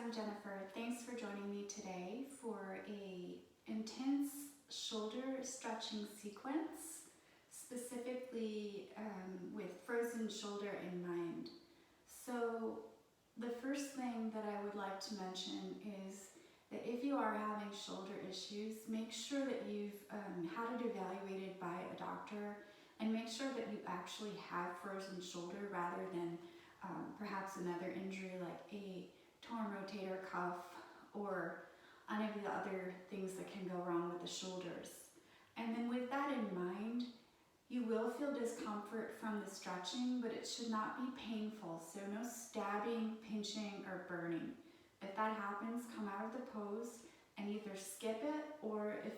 I'm Jennifer. Thanks for joining me today for a intense shoulder stretching sequence, specifically with frozen shoulder in mind. So the first thing that I would like to mention is that if you are having shoulder issues, make sure that you've had it evaluated by a doctor, and make sure that you actually have frozen shoulder rather than perhaps another injury like a torn rotator cuff or any of the other things that can go wrong with the shoulders. And then with that in mind, you will feel discomfort from the stretching, but it should not be painful. So no stabbing, pinching, or burning. If that happens, come out of the pose and either skip it, or if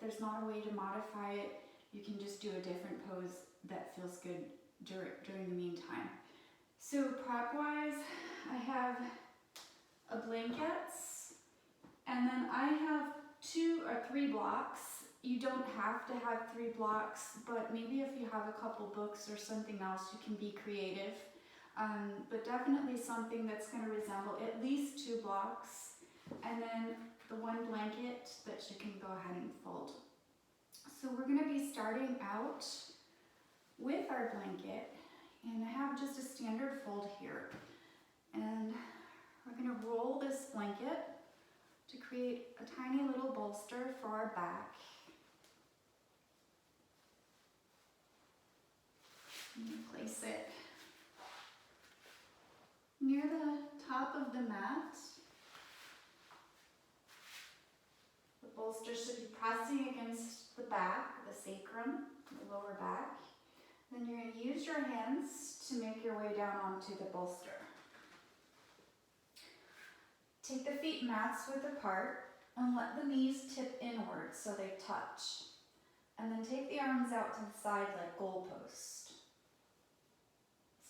there's not a way to modify it, you can just do a different pose that feels good during the meantime. So prep-wise, I have a blankets, and then I have 2 or 3 blocks. You don't have to have 3 blocks, but maybe if you have a couple books or something else, you can be creative. But definitely something that's going to resemble at least 2 blocks, and then the 1 blanket that you can go ahead and fold. So we're going to be starting out with our blanket, and I have just a standard fold here. And we're going to roll this blanket to create a tiny little bolster for our back. And you place it near the top of the mat. The bolster should be pressing against the back, the sacrum, the lower back. Then you're going to use your hands to make your way down onto the bolster. Take the feet mats width apart and let the knees tip inward so they touch. And then take the arms out to the side like goalpost.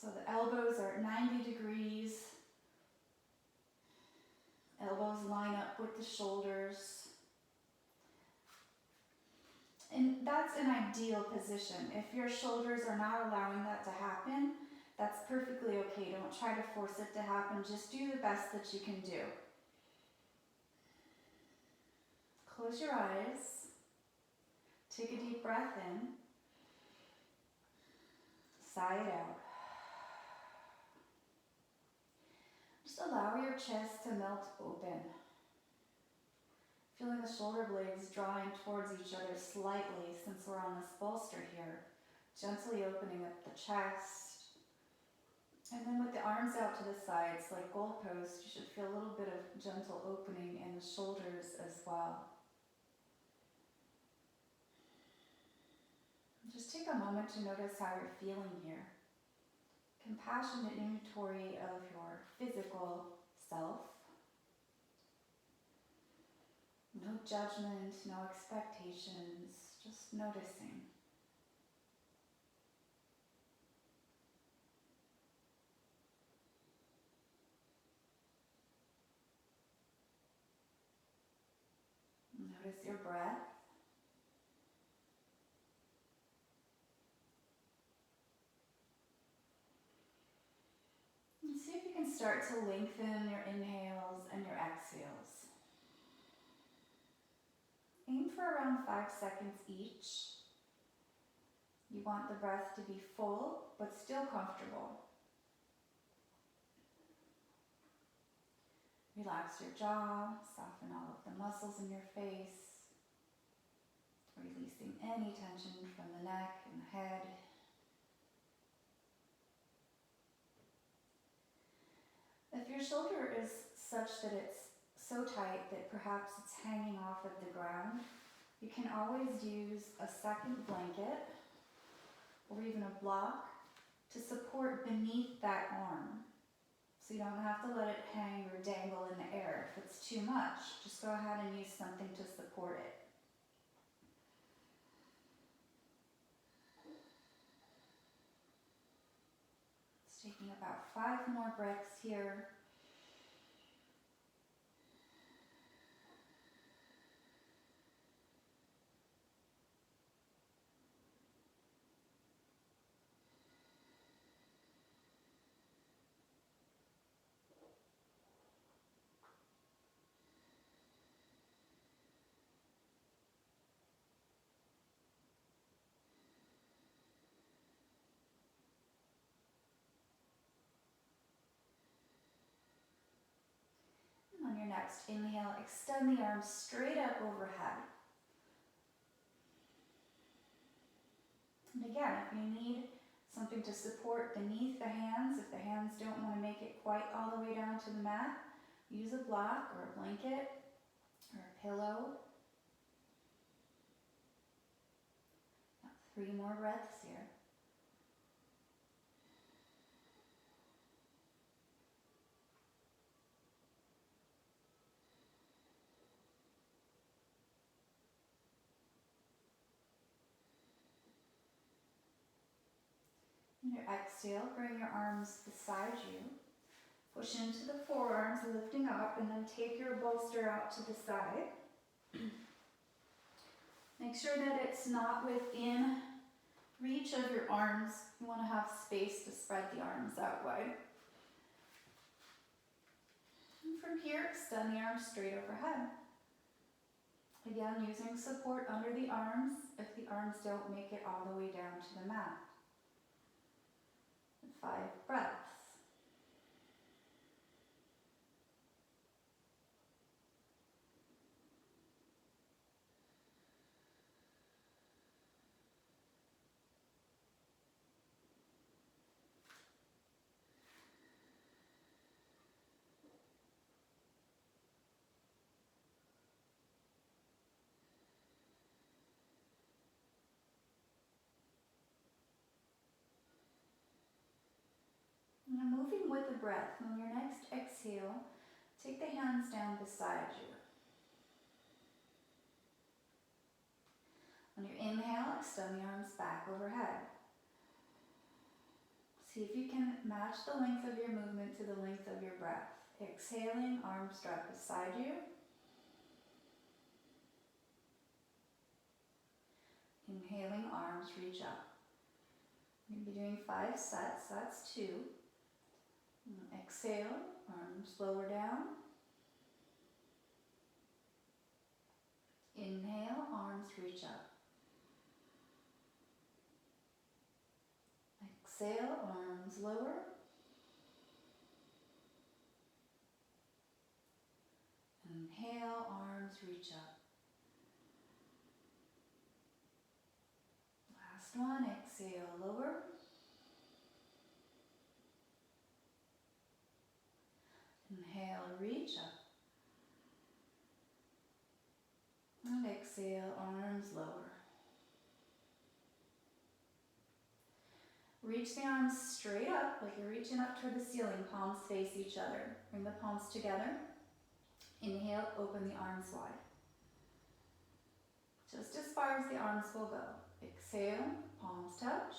So the elbows are at 90 degrees. Elbows line up with the shoulders. And that's an ideal position. If your shoulders are not allowing that to happen, that's perfectly okay. Don't try to force it to happen. Just do the best that you can do. Close your eyes. Take a deep breath in. Sigh it out. Just allow your chest to melt open. Feeling the shoulder blades drawing towards each other slightly since we're on this bolster here. Gently opening up the chest. And then with the arms out to the sides like goalposts, you should feel a little bit of gentle opening in the shoulders as well. Just take a moment to notice how you're feeling here. Compassionate inventory of your physical self. No judgment, no expectations, just noticing. Notice your breath. And see if you can start to lengthen your inhales and your exhales. Aim for around 5 seconds each. You want the breath to be full, but still comfortable. Relax your jaw, soften all of the muscles in your face, releasing any tension from the neck and the head. If your shoulder is such that it's so tight that perhaps it's hanging off of the ground, you can always use a second blanket or even a block to support beneath that arm. So you don't have to let it hang or dangle in the air. If it's too much, just go ahead and use something to support it. It's taking about 5 more breaths here. next inhale, extend the arms straight up overhead. And again, if you need something to support beneath the hands, if the hands don't want to make it quite all the way down to the mat, use a block or a blanket or a pillow. Now, 3 more breaths here. And your exhale, bring your arms beside you. Push into the forearms, lifting up, and then take your bolster out to the side. Make sure that it's not within reach of your arms. You want to have space to spread the arms out wide. And from here, extend the arms straight overhead. Again, using support under the arms if the arms don't make it all the way down to the mat. 5 breaths. Now moving with the breath, on your next exhale, take the hands down beside you. On your inhale, extend the arms back overhead. See if you can match the length of your movement to the length of your breath. Exhaling, arms drop beside you. Inhaling, arms reach up. You're going to be doing 5 sets, that's 2. Exhale, arms lower down. Inhale, arms reach up. Exhale, arms lower. Inhale, arms reach up. Last one, exhale, lower. Inhale, reach up. And exhale, arms lower. Reach the arms straight up, like you're reaching up toward the ceiling, palms face each other. Bring the palms together. Inhale, open the arms wide. Just as far as the arms will go. Exhale, palms touch.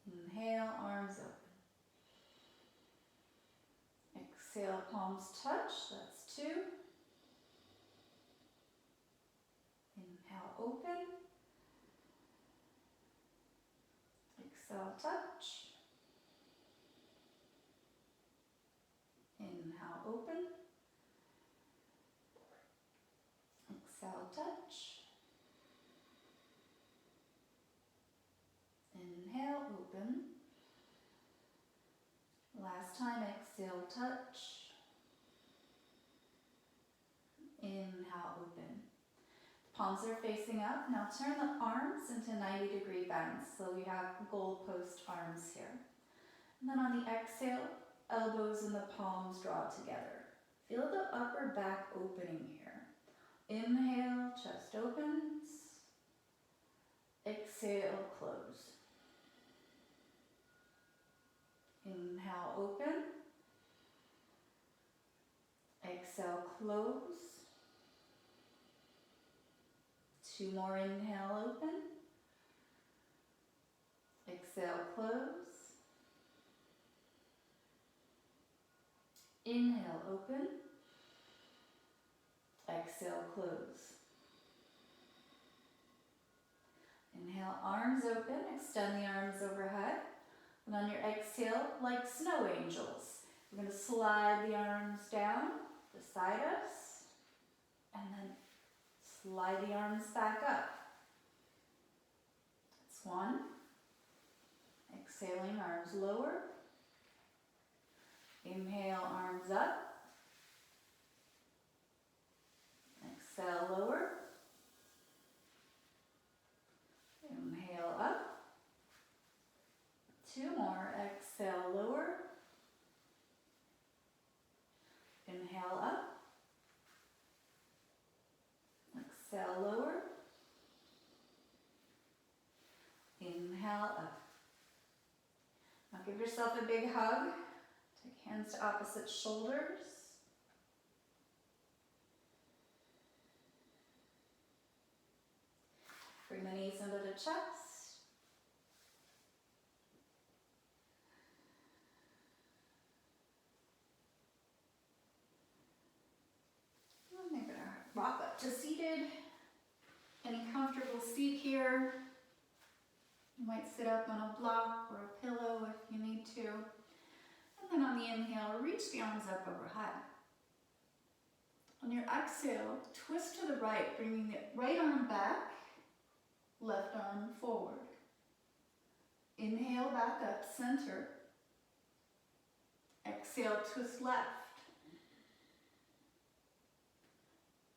Inhale, arms open. Exhale, palms touch, that's 2. Inhale, open. Exhale, touch. Inhale, open. Exhale, touch. Inhale, open. Last time, exhale, touch. Inhale, open. Palms are facing up. Now turn the arms into 90-degree bends. So we have goalpost arms here. And then on the exhale, elbows and the palms draw together. Feel the upper back opening here. Inhale, chest opens. Exhale, close. Inhale, open. Exhale, close. 2 more, inhale, open. Exhale, close. Inhale, open. Exhale, close. Inhale, arms open, extend the arms overhead. And on your exhale, like snow angels, we're going to slide the arms down beside us and then slide the arms back up. That's 1. Exhaling, arms lower. Inhale, arms up. Exhale, lower. Inhale up. 2 more. Exhale, lower. Inhale up. Exhale, lower. Inhale up. Now give yourself a big hug. Take hands to opposite shoulders. Bring the knees into the chest. And you're going to rock up to seated. Any comfortable seat here. You might sit up on a block or a pillow if you need to. And then on the inhale, reach the arms up overhead. On your exhale, twist to the right, bringing the right arm back, left arm forward. Inhale, back up, center. Exhale, twist left.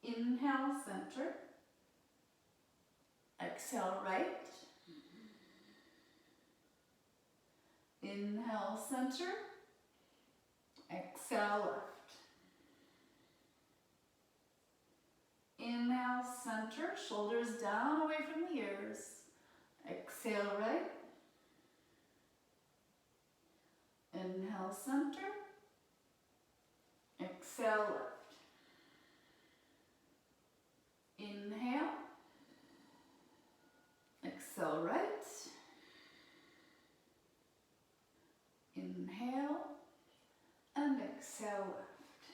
Inhale, center. Exhale, right. Inhale, center. Exhale, left. Inhale, center, shoulders down away from the ears. Exhale, right. Inhale, center. Exhale, left. Inhale. Exhale, right. Inhale and exhale, left.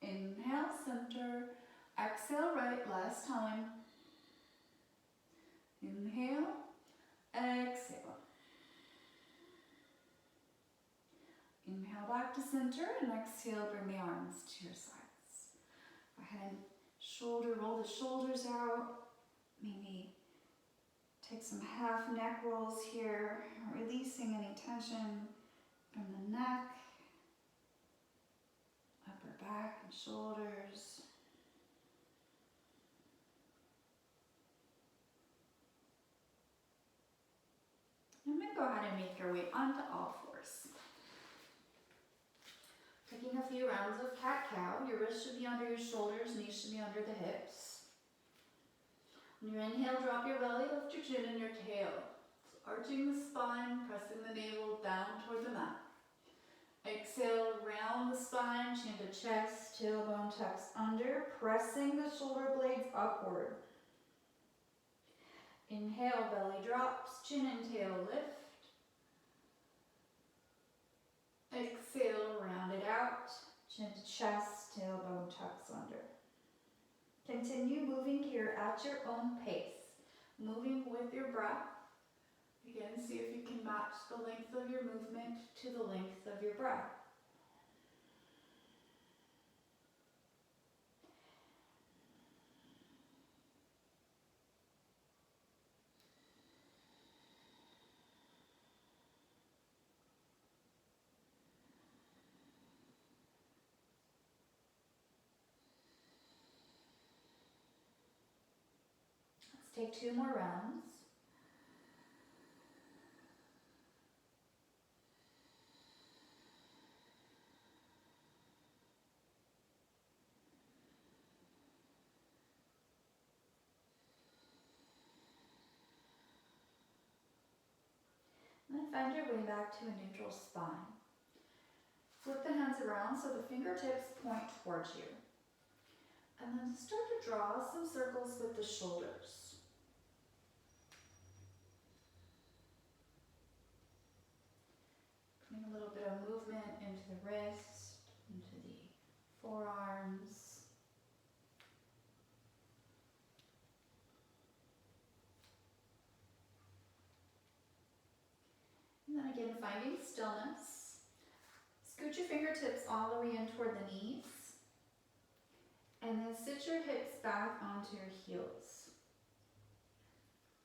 Inhale, center. Exhale, right. Last time. Inhale. Exhale. Inhale back to center and exhale, bring the arms to your sides. Go ahead and roll the shoulders out. Maybe take some half neck rolls here, releasing any tension from the neck, upper back and shoulders. And then go ahead and make your way onto all fours. Taking a few rounds of cat-cow. Your wrists should be under your shoulders, knees should be under the hips. On your inhale, drop your belly, lift your chin and your tail. So arching the spine, pressing the navel down toward the mat. Exhale, round the spine, chin to chest, tailbone tucks under, pressing the shoulder blades upward. Inhale, belly drops, chin and tail lift. Exhale, round it out, chin to chest, tailbone tucks under. Continue moving here at your own pace, moving with your breath. Again, see if you can match the length of your movement to the length of your breath. Let's take 2 more rounds. And then find your way back to a neutral spine. Flip the hands around so the fingertips point towards you. And then start to draw some circles with the shoulders. Putting a little bit of movement into the wrist, into the forearms. And then again, finding stillness. Scoot your fingertips all the way in toward the knees. And then sit your hips back onto your heels.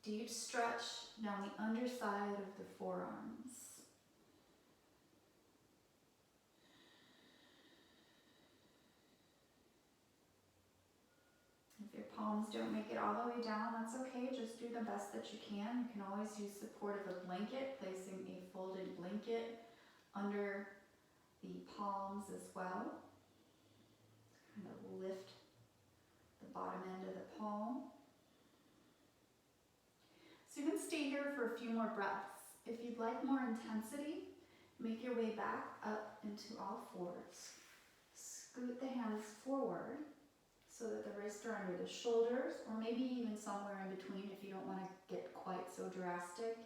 Deep stretch down the underside of the forearms. palms don't make it all the way down, that's okay. Just do the best that you can. You can always use support of a blanket, placing a folded blanket under the palms as well. Kind of lift the bottom end of the palm. So you can stay here for a few more breaths. If you'd like more intensity, make your way back up into all fours. Scoot the hands forward so that the wrists are under the shoulders, or maybe even somewhere in between if you don't want to get quite so drastic.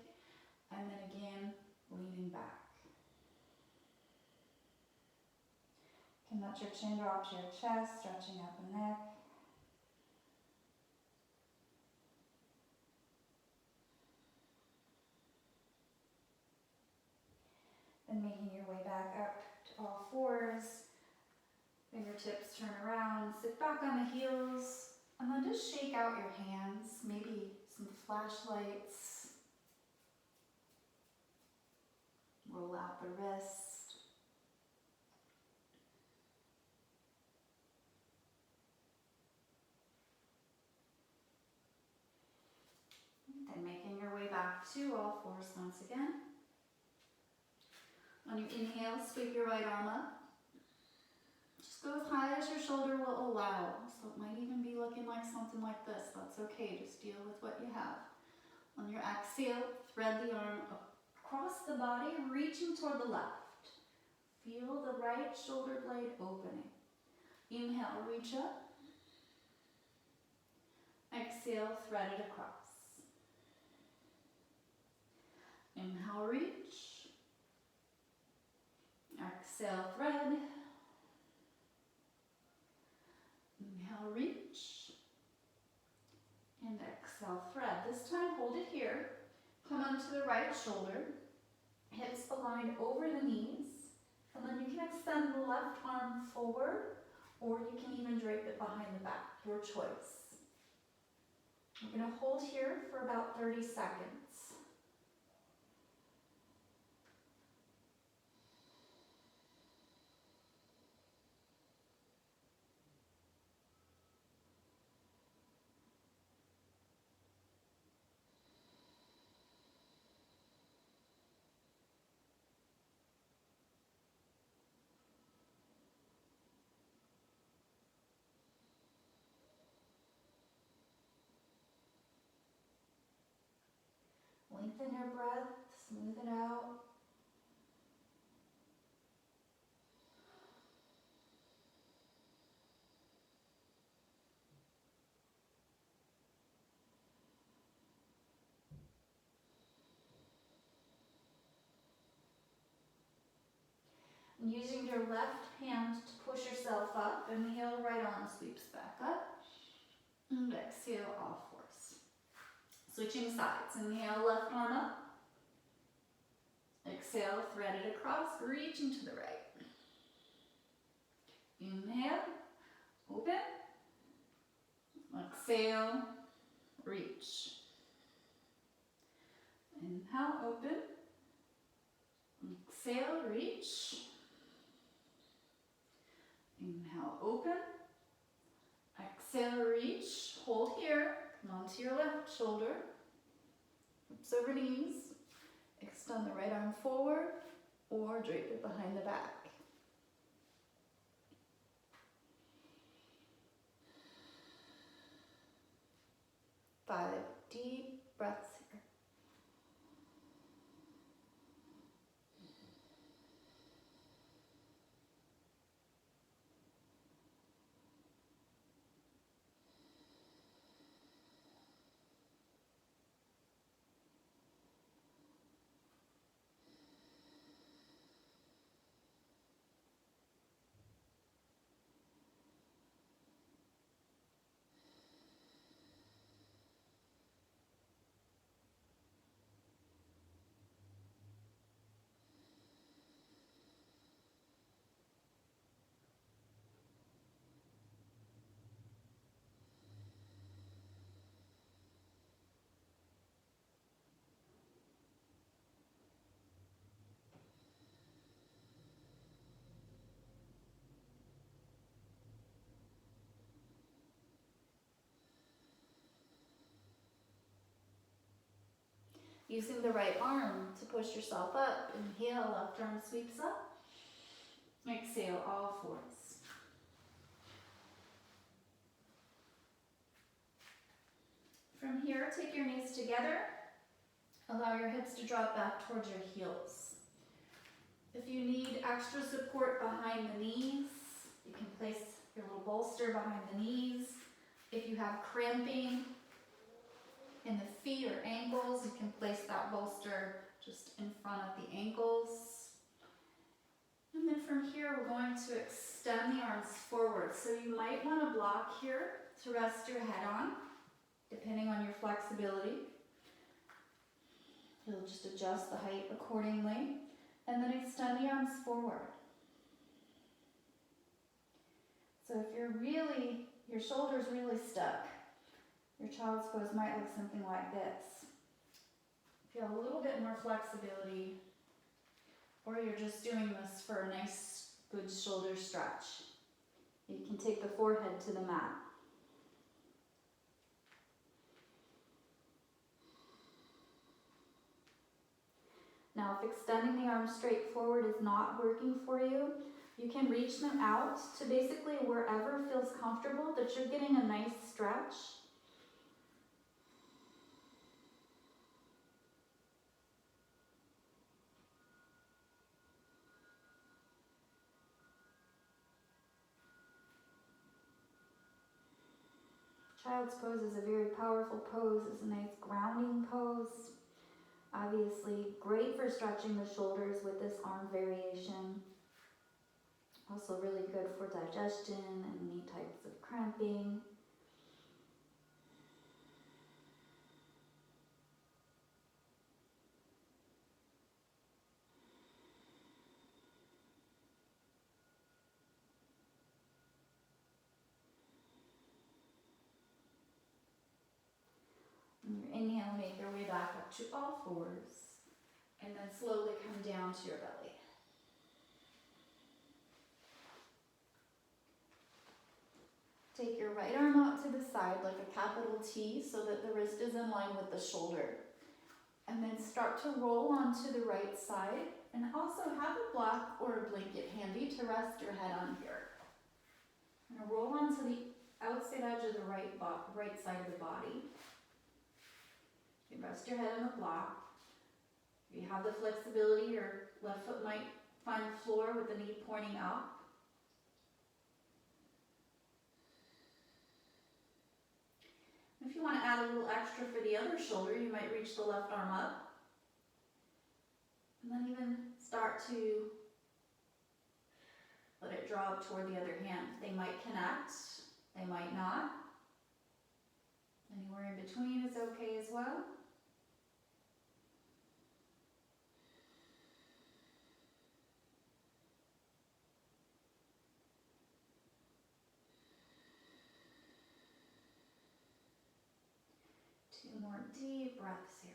And then again, leaning back. You can let your chin drop to your chest, stretching out the neck. Then making your way back up to all fours. Fingertips turn around, sit back on the heels, and then just shake out your hands, maybe some flashlights. Roll out the wrist. Then making your way back to all fours once again. On your inhale, sweep your right arm up. Just go as high as your shoulder will allow. So it might even be looking like something like this. That's okay, just deal with what you have. On your exhale, thread the arm across the body, reaching toward the left. Feel the right shoulder blade opening. Inhale, reach up. Exhale, thread it across. Inhale, reach. Exhale, thread. Inhale, reach. And exhale, thread. This time, hold it here. Come onto the right shoulder. Hips aligned over the knees. And then you can extend the left arm forward, or you can even drape it behind the back, your choice. We're going to hold here for about 30 seconds. Lengthen your breath, smooth it out. And using your left hand to push yourself up, inhale, right arm sweeps back up. And exhale, all fours. Switching sides. Inhale, left arm up. Exhale, thread it across, reaching to the right. Inhale, open. Exhale, reach. Inhale, open. Exhale, reach. Inhale, open. Exhale, reach. Hold here. Come onto your left shoulder. Hips over knees. Extend the right arm forward or drape it behind the back. 5 deep breaths here. Using the right arm to push yourself up. Inhale, left arm sweeps up. Exhale, all fours. From here, take your knees together. Allow your hips to drop back towards your heels. If you need extra support behind the knees, you can place your little bolster behind the knees. If you have cramping in the feet or ankles, you can place that bolster just in front of the ankles. And then from here, we're going to extend the arms forward. So you might want to block here to rest your head on, depending on your flexibility. You'll just adjust the height accordingly. And then extend the arms forward. So if your shoulder's really stuck, your child's pose might look something like this. Feel a little bit more flexibility, or you're just doing this for a nice, good shoulder stretch. You can take the forehead to the mat. Now, if extending the arms straight forward is not working for you, you can reach them out to basically wherever feels comfortable, that you're getting a nice stretch. Child's pose is a very powerful pose. It's a nice grounding pose. Obviously, great for stretching the shoulders with this arm variation. Also really good for digestion and any types of cramping. And your inhale, make your way back up to all fours, and then slowly come down to your belly. Take your right arm out to the side like a capital T so that the wrist is in line with the shoulder. And then start to roll onto the right side, and also have a block or a blanket handy to rest your head on here. I'm going to roll onto the outside edge of the right side of the body. You can rest your head on the block. If you have the flexibility, your left foot might find the floor with the knee pointing up. If you want to add a little extra for the other shoulder, you might reach the left arm up. And then even start to let it draw up toward the other hand. They might connect, they might not. Anywhere in between is okay as well. Two more deep breaths here.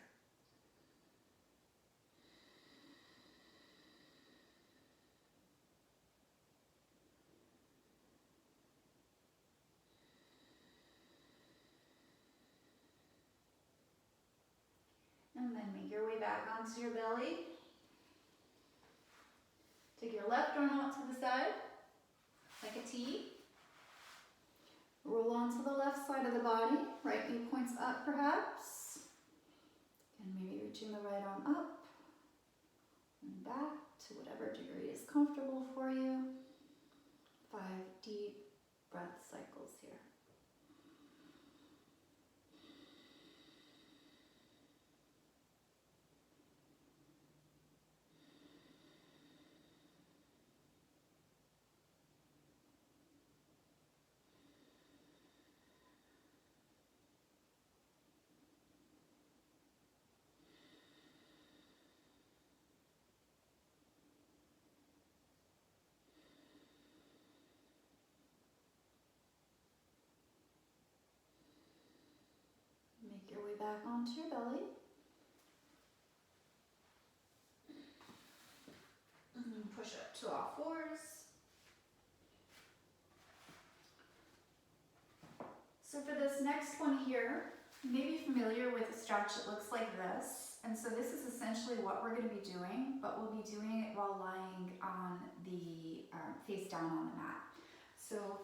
And then make your way back onto your belly. Take your left arm out to the side, like a T. Roll onto the left side of the body, right knee points up perhaps. And maybe reaching the right arm up and back to whatever degree is comfortable for you. 5 deep breath cycles here. Make your way back onto your belly. And push up to all fours. So for this next one here, you may be familiar with a stretch that looks like this. And so this is essentially what we're going to be doing, but we'll be doing it while lying on the face down on the mat. So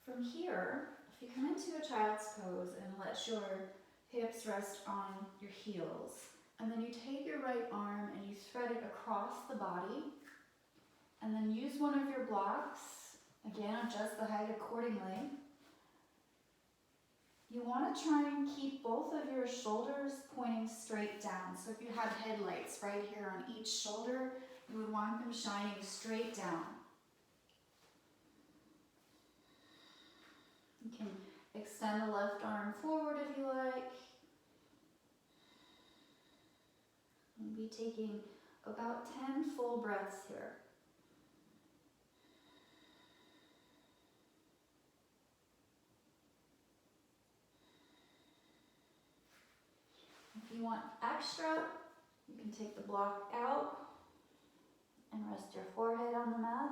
from here, if you come into a child's pose and let your hips rest on your heels, and then you take your right arm and you thread it across the body, and then use one of your blocks, again adjust the height accordingly. You want to try and keep both of your shoulders pointing straight down. So if you had headlights right here on each shoulder, you would want them shining straight down. You can extend the left arm forward if you like. And be taking about 10 full breaths here. If you want extra, you can take the block out and rest your forehead on the mat.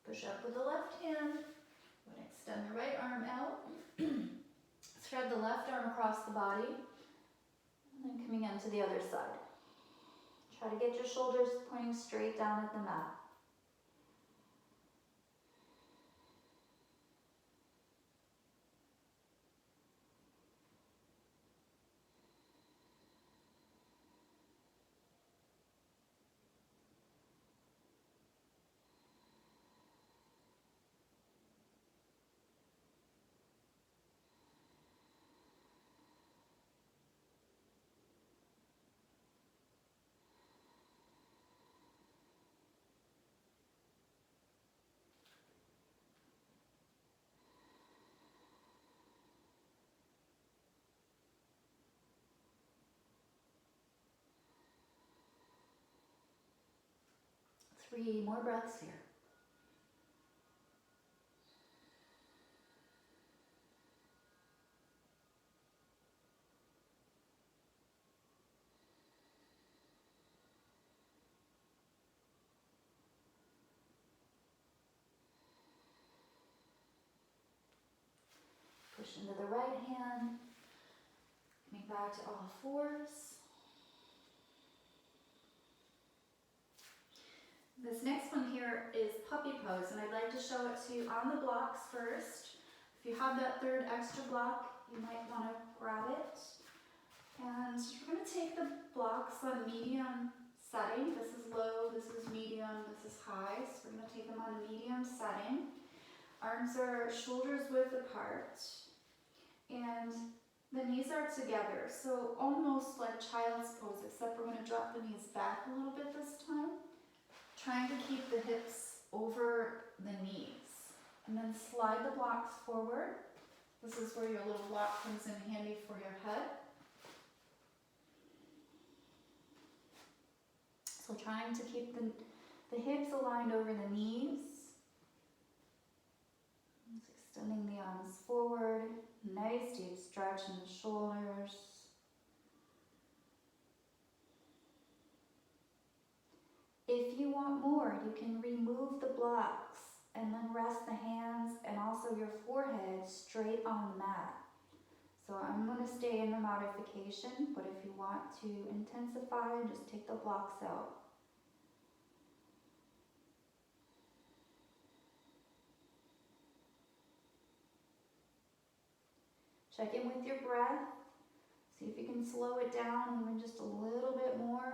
Push up with the left hand, and extend the right arm out. Thread the left arm across the body, and then coming into the other side. Try to get your shoulders pointing straight down at the mat. Three more breaths here. Push into the right hand, coming back to all fours. This next one here is puppy pose, and I'd like to show it to you on the blocks first. If you have that third extra block, you might want to grab it. And we're going to take the blocks on medium setting. This is low, this is medium, this is high. So we're going to take them on a medium setting. Arms are shoulders width apart. And the knees are together. So almost like child's pose, except we're going to drop the knees back a little bit this time. Trying to keep the hips over the knees. And then slide the blocks forward. This is where your little block comes in handy for your head. So trying to keep the hips aligned over the knees. Just extending the arms forward. Nice deep stretch in the shoulders. If you want more, you can remove the blocks and then rest the hands and also your forehead straight on the mat. So I'm going to stay in the modification, but if you want to intensify, just take the blocks out. Check in with your breath. See if you can slow it down even just a little bit more.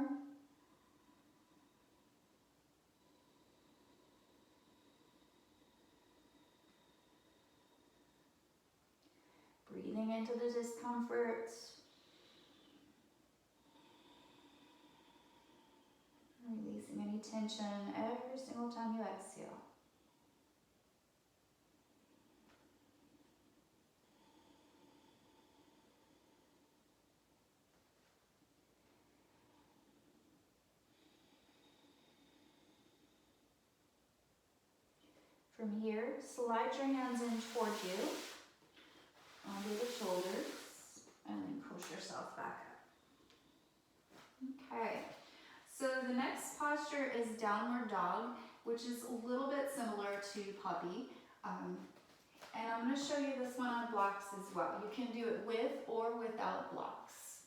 leaning into the discomfort. Releasing any tension every single time you exhale. From here, slide your hands in toward you, onto the shoulders, and then push yourself back up. Okay, so the next posture is downward dog, which is a little bit similar to puppy. And I'm going to show you this one on blocks as well. You can do it with or without blocks.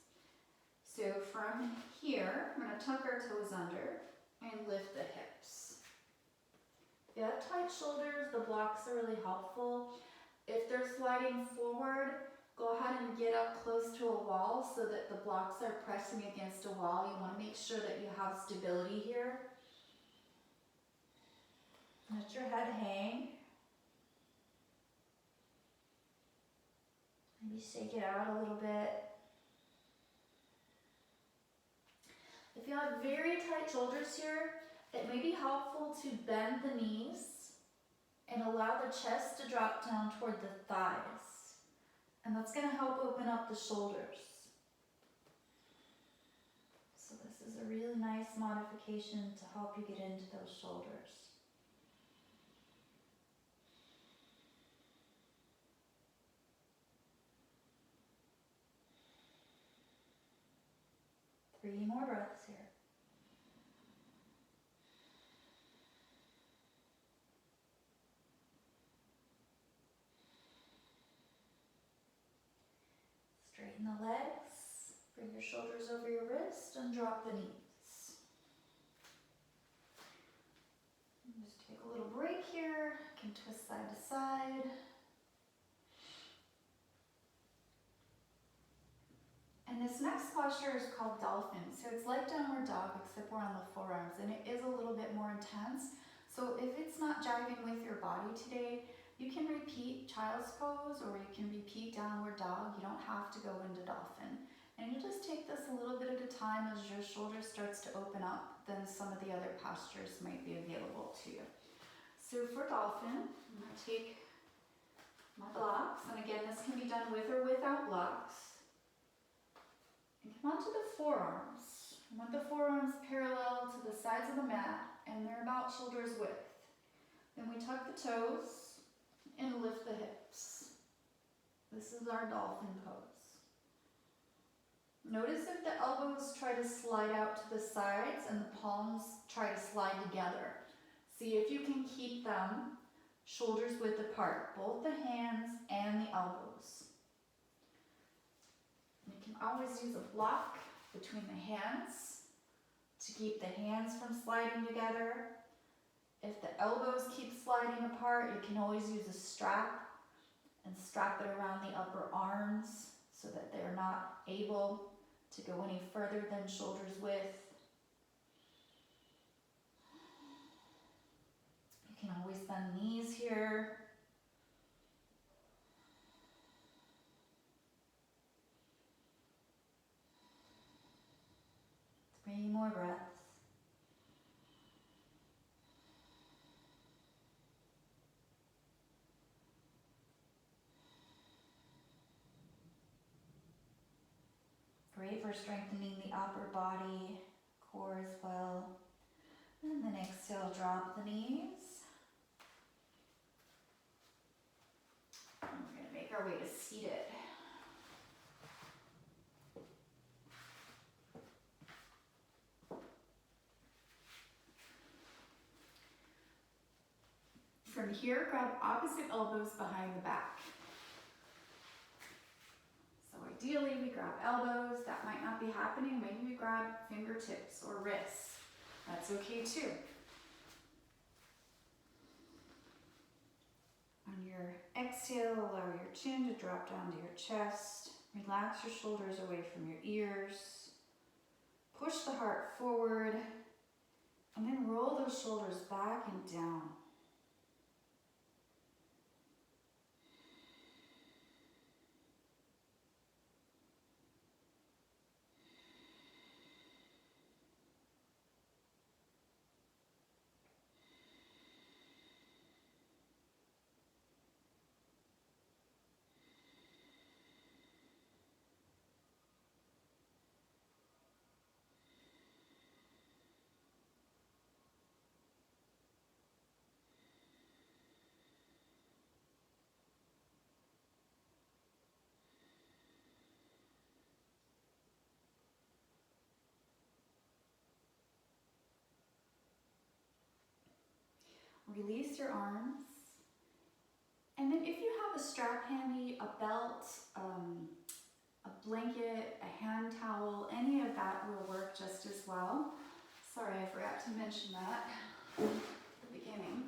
So from here, I'm going to tuck our toes under and lift the hips. If you have tight shoulders, the blocks are really helpful. If they're sliding forward, go ahead and get up close to a wall so that the blocks are pressing against a wall. You want to make sure that you have stability here. Let your head hang. Maybe shake it out a little bit. If you have very tight shoulders here, it may be helpful to bend the knees and allow the chest to drop down toward the thighs. And that's going to help open up the shoulders. So this is a really nice modification to help you get into those shoulders. Three more breaths here. Straighten the legs, bring your shoulders over your wrist, and drop the knees. Just take a little break here. You can twist side to side. And this next posture is called dolphin. So it's like downward dog, except we're on the forearms, and it is a little bit more intense. So if it's not jiving with your body today, you can repeat child's pose or you can repeat downward dog. You don't have to go into dolphin. And you just take this a little bit at a time. As your shoulder starts to open up, then some of the other postures might be available to you. So for dolphin, I'm going to take my blocks, and again, this can be done with or without blocks. And come onto the forearms. I want the forearms parallel to the sides of the mat, and they're about shoulders width. Then we tuck the toes and lift the hips. This is our dolphin pose. Notice if the elbows try to slide out to the sides and the palms try to slide together. See if you can keep them shoulders width apart, both the hands and the elbows. You can always use a block between the hands to keep the hands from sliding together. If the elbows keep sliding apart, you can always use a strap and strap it around the upper arms so that they're not able to go any further than shoulders width. You can always bend knees here. Three more breaths. Great for strengthening the upper body, core as well. And then exhale, drop the knees. And we're going to make our way to seated. From here, grab opposite elbows behind the back. So ideally, we grab elbows. That might not be happening. Maybe we grab fingertips or wrists. That's okay too. On your exhale, allow your chin to drop down to your chest. Relax your shoulders away from your ears. Push the heart forward. And then roll those shoulders back and down. release your arms. And then if you have a strap handy, a belt, a blanket, a hand towel, any of that will work just as well. Sorry, I forgot to mention that at the beginning.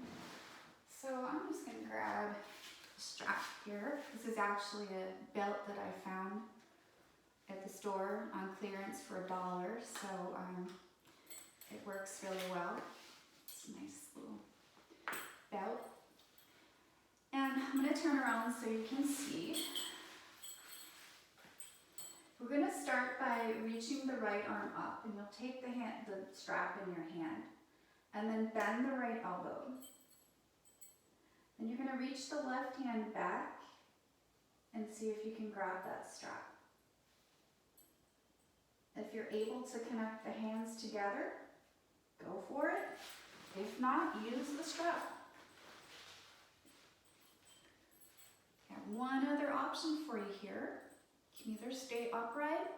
So I'm just going to grab a strap here. This is actually a belt that I found at the store on clearance for $1, so it works really well. It's a nice little belt. And I'm going to turn around so you can see. We're going to start by reaching the right arm up, and you'll take the strap in your hand, and then bend the right elbow. Then you're going to reach the left hand back and see if you can grab that strap. If you're able to connect the hands together, go for it. If not, use the strap. I have one other option for you here. You can either stay upright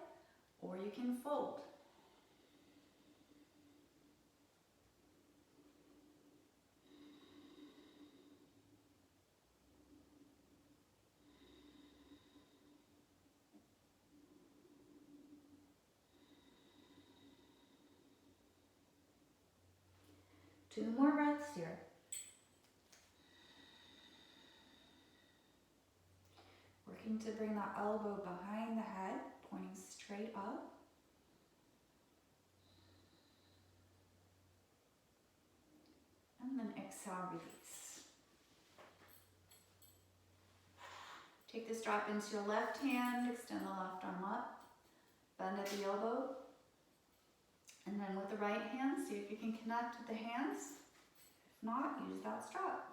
or you can fold. Two more breaths here. Working to bring that elbow behind the head, pointing straight up. And then exhale, release. Take the strap into your left hand, extend the left arm up, bend at the elbow. And then with the right hand, see if you can connect with the hands. If not, use that strap.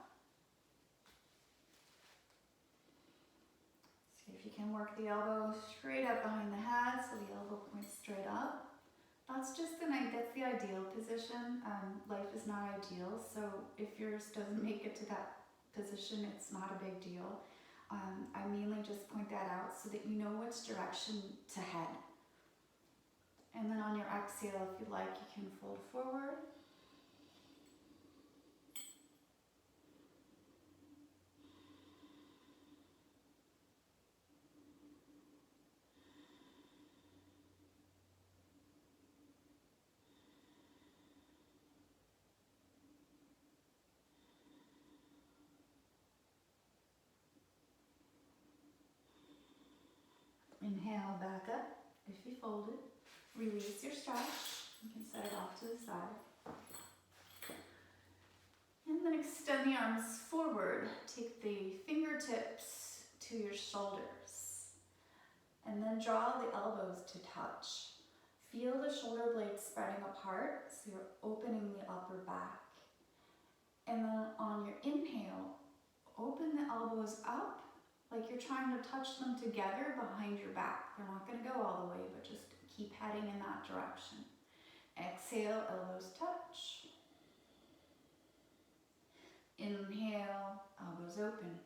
See if you can work the elbow straight up behind the head so the elbow points straight up. That's the ideal position. Life is not ideal, so if yours doesn't make it to that position, it's not a big deal. I mainly just point that out so that you know which direction to head. And then on your exhale, if you like, you can fold forward. Inhale back up if you folded. Release your strap. You can set it off to the side. And then extend the arms forward. Take the fingertips to your shoulders. And then draw the elbows to touch. Feel the shoulder blades spreading apart, so you're opening the upper back. And then on your inhale, open the elbows up like you're trying to touch them together behind your back. They're not going to go all the way, but just keep heading in that direction. Exhale, elbows touch. Inhale, elbows open.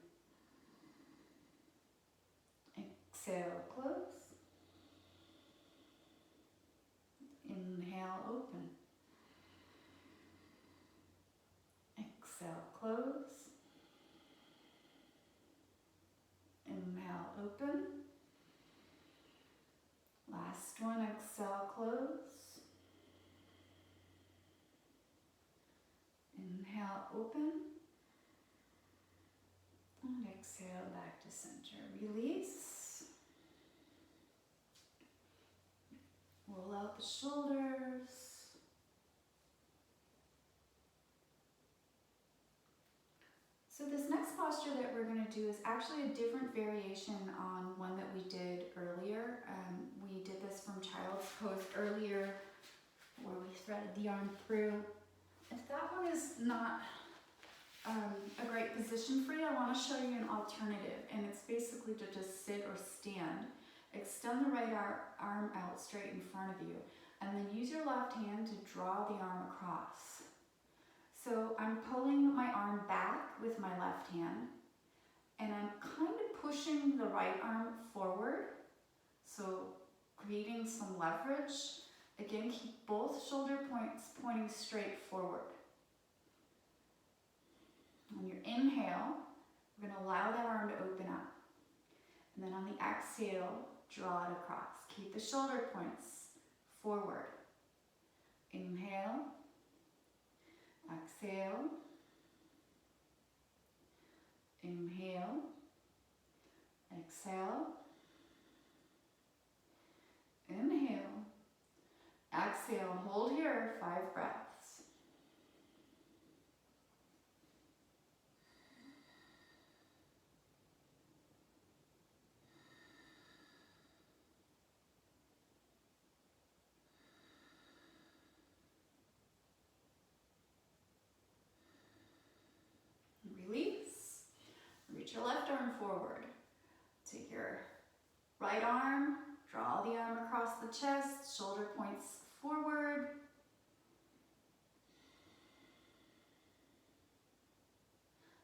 Exhale, close. Inhale, open. Exhale, close. Inhale, open. Last one, exhale, close. Inhale, open. And exhale, back to center. Release. Roll out the shoulders. So this next posture that we're going to do is actually a different variation on one that we did earlier. We did this from child's pose earlier, where we threaded the arm through. If that one is not a great position for you, I want to show you an alternative, and it's basically to just sit or stand. Extend the right arm out straight in front of you, and then use your left hand to draw the arm across. So I'm pulling my arm back with my left hand, and I'm kind of pushing the right arm forward, so creating some leverage. Again, keep both shoulder points pointing straight forward. On your inhale, we're going to allow that arm to open up. And then on the exhale, draw it across. Keep the shoulder points forward. Inhale, exhale, inhale, exhale, inhale, exhale, hold here, 5 breaths. Release. Reach your left arm forward. Take your right arm, draw the arm across the chest, shoulder points forward.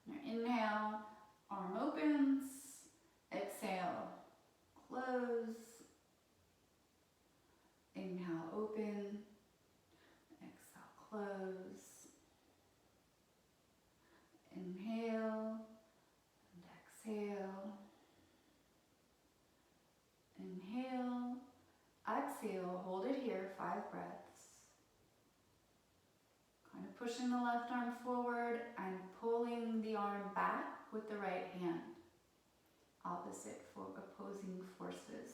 Now inhale, arm opens. Exhale, close. Inhale, open. Exhale, close. Inhale and exhale. Inhale, exhale, hold it here, 5 breaths. Kind of pushing the left arm forward and pulling the arm back with the right hand. Opposite for opposing forces.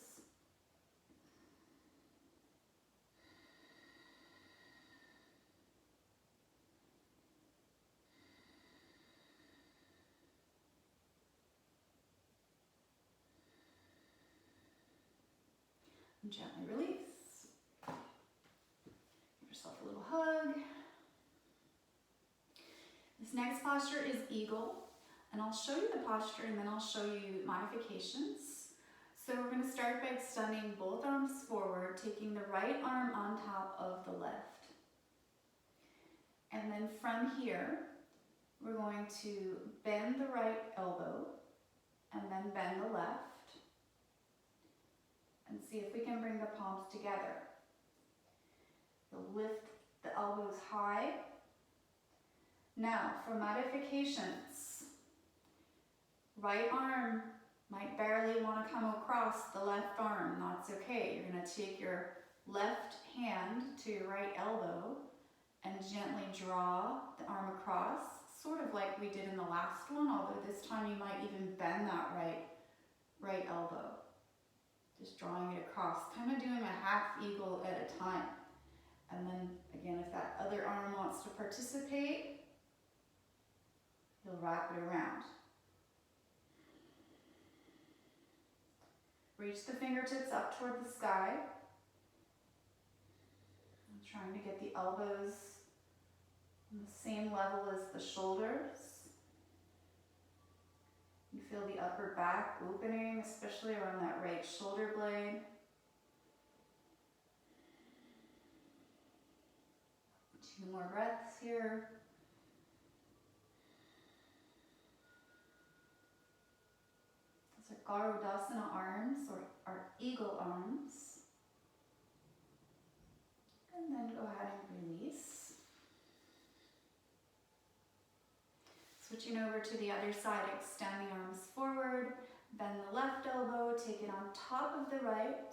And gently release. Give yourself a little hug. This next posture is eagle, and I'll show you the posture and then I'll show you modifications. So we're going to start by extending both arms forward, taking the right arm on top of the left. And then from here, we're going to bend the right elbow and then bend the left. And see if we can bring the palms together. You'll lift the elbows high. Now, for modifications, right arm might barely want to come across the left arm. That's okay. You're going to take your left hand to your right elbow and gently draw the arm across, sort of like we did in the last one, although this time you might even bend that right elbow. Just drawing it across, kind of doing a half eagle at a time. And then again, if that other arm wants to participate, you'll wrap it around. Reach the fingertips up toward the sky. I'm trying to get the elbows on the same level as the shoulders. You feel the upper back opening, especially around that right shoulder blade. Two more breaths here. Those are Garudasana arms, or eagle arms. And then go ahead and release. Switching over to the other side, extend the arms forward, bend the left elbow, take it on top of the right,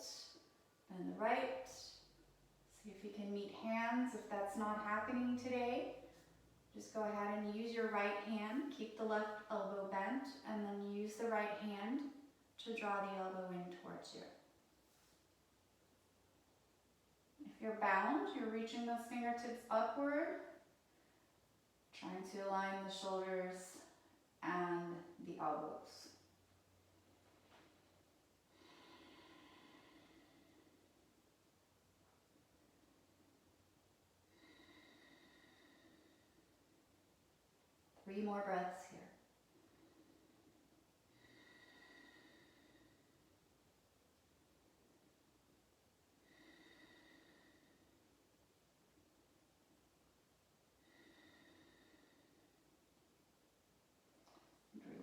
bend the right. See if you can meet hands. If that's not happening today, just go ahead and use your right hand, keep the left elbow bent, and then use the right hand to draw the elbow in towards you. If you're bound, you're reaching those fingertips upward, trying to align the shoulders and the elbows. Three more breaths here.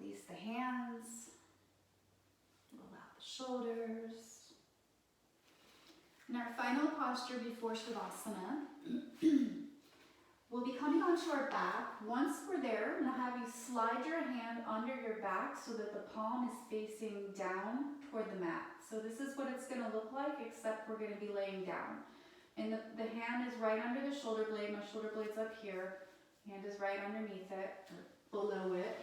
Release the hands, roll out the shoulders. In our final posture before Shavasana, We'll be coming onto our back. Once we're there, I'm going to have you slide your hand under your back so that the palm is facing down toward the mat. So this is what it's going to look like, except we're going to be laying down. And the hand is right under the shoulder blade. My shoulder blade's up here. Hand is right underneath it, or below it.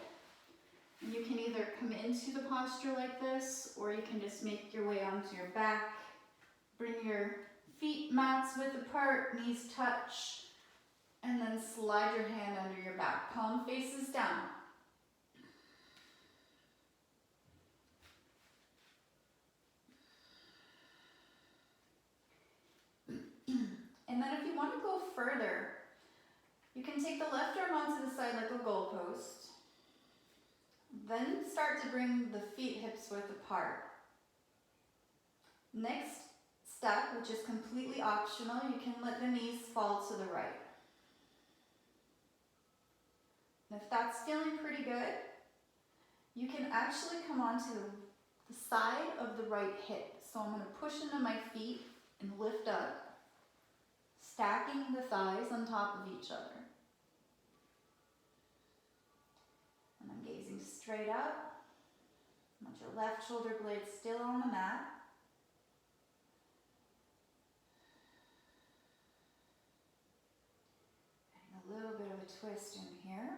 And you can either come into the posture like this, or you can just make your way onto your back. Bring your feet mats width apart, knees touch. And then slide your hand under your back. Palm faces down. And then if you want to go further, you can take the left arm onto the side like a goalpost. Then start to bring the feet hips width apart. Next step, which is completely optional, you can let the knees fall to the right. And if that's feeling pretty good, you can actually come onto the side of the right hip. So I'm going to push into my feet and lift up, stacking the thighs on top of each other. And I'm gazing straight up. I want your left shoulder blade still on the mat. And a little bit of a twist in here.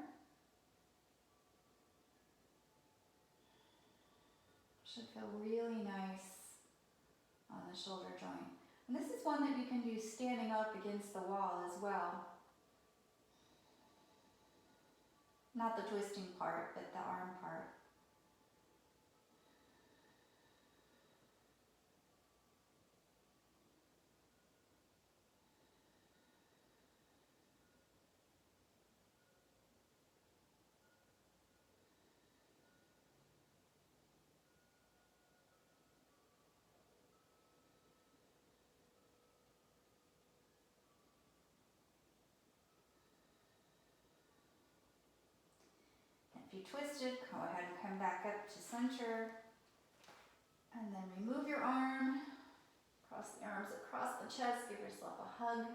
Should feel really nice on the shoulder joint. And this is one that you can do standing up against the wall as well. Not the twisting part, but the arm part. If you twisted, go ahead and come back up to center. And then remove your arm. Cross the arms across the chest. Give yourself a hug.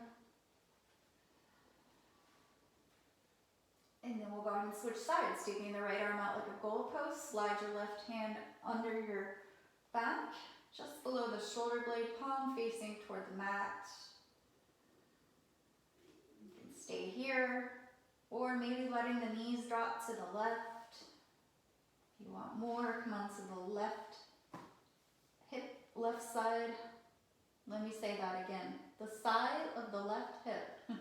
And then we'll go ahead and switch sides. Taking the right arm out like a goalpost. Slide your left hand under your back. Just below the shoulder blade, palm facing toward the mat. You can stay here. Or maybe letting the knees drop to the left. If you want more, come onto the left hip, left side. Let me say that again. The side of the left hip.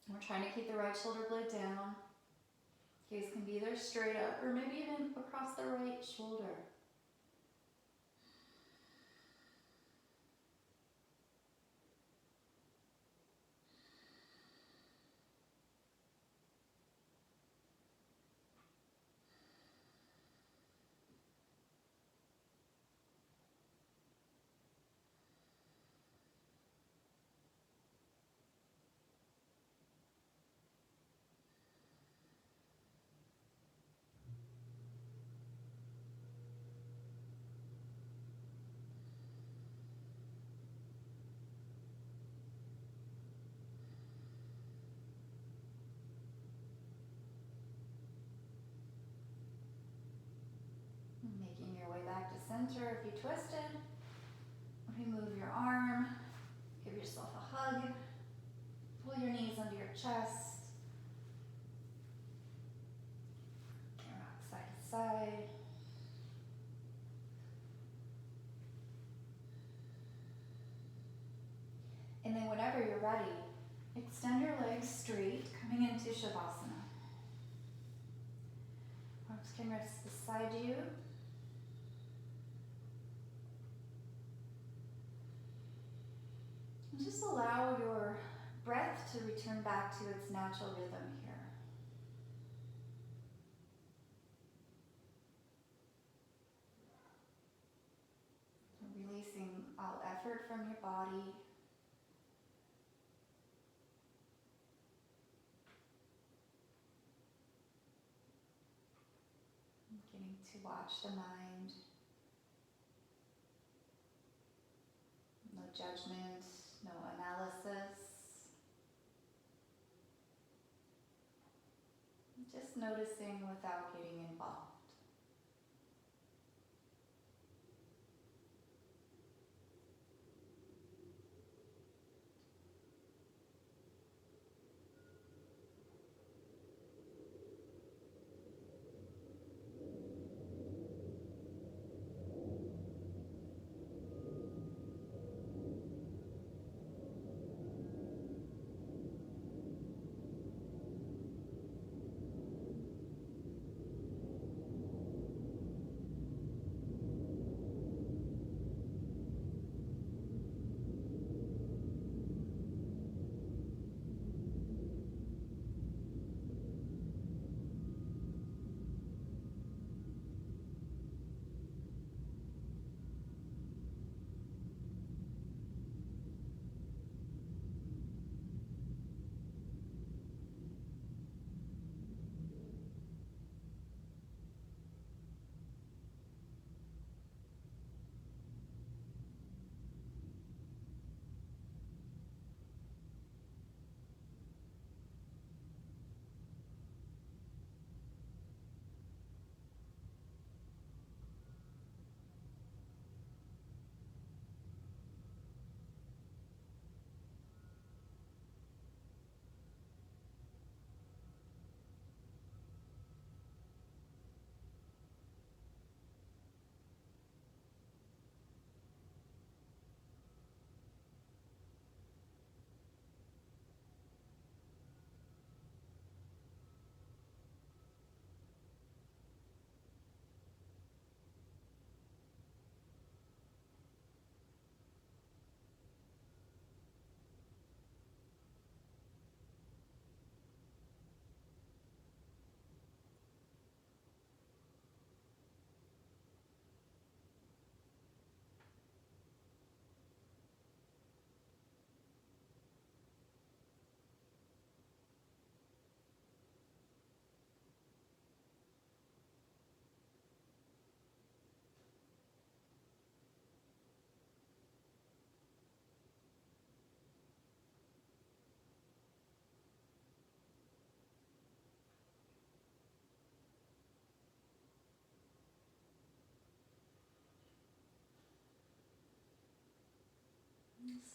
We're trying to keep the right shoulder blade down. Gaze can be either straight up or maybe even across the right shoulder. Making your way back to center. If you twisted, remove your arm, give yourself a hug, pull your knees under your chest, rock side to side. And then whenever you're ready, extend your legs straight, coming into Shavasana. Arms can rest beside you. And just allow your breath to return back to its natural rhythm here. Releasing all effort from your body. Getting to watch the mind. No judgment, no analysis. Just noticing without getting involved.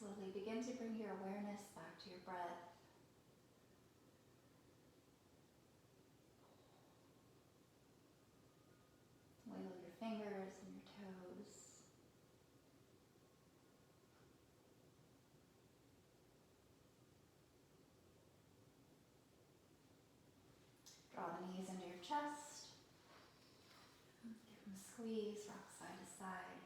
Slowly begin to bring your awareness back to your breath. Wiggle your fingers and your toes. Draw the knees into your chest. Give them a squeeze, rock side to side.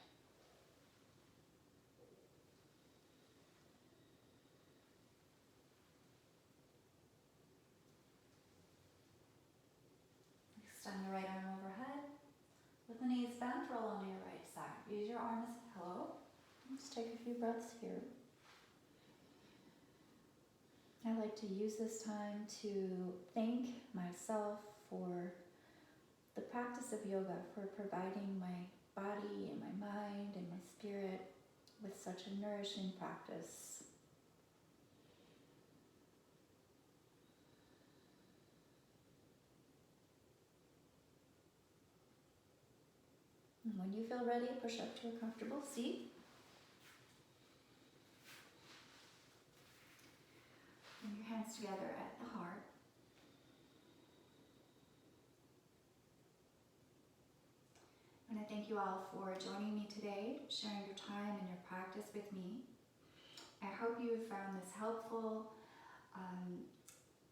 Extend the right arm overhead. With the knees bent, roll onto your right side. Use your arm as a pillow. Let's take a few breaths here. I like to use this time to thank myself for the practice of yoga, for providing my body and my mind and my spirit with such a nourishing practice. And when you feel ready, push up to a comfortable seat. Bring your hands together at the heart. And I thank you all for joining me today, sharing your time and your practice with me. I hope you have found this helpful,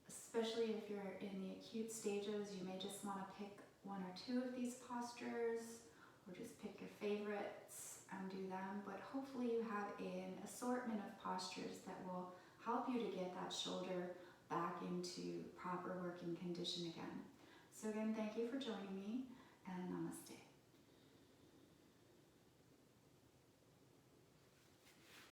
especially if you're in the acute stages. You may just want to pick one or two of these postures, or just pick your favorites and do them. But hopefully you have an assortment of postures that will help you to get that shoulder back into proper working condition again. So again, thank you for joining me, and namaste.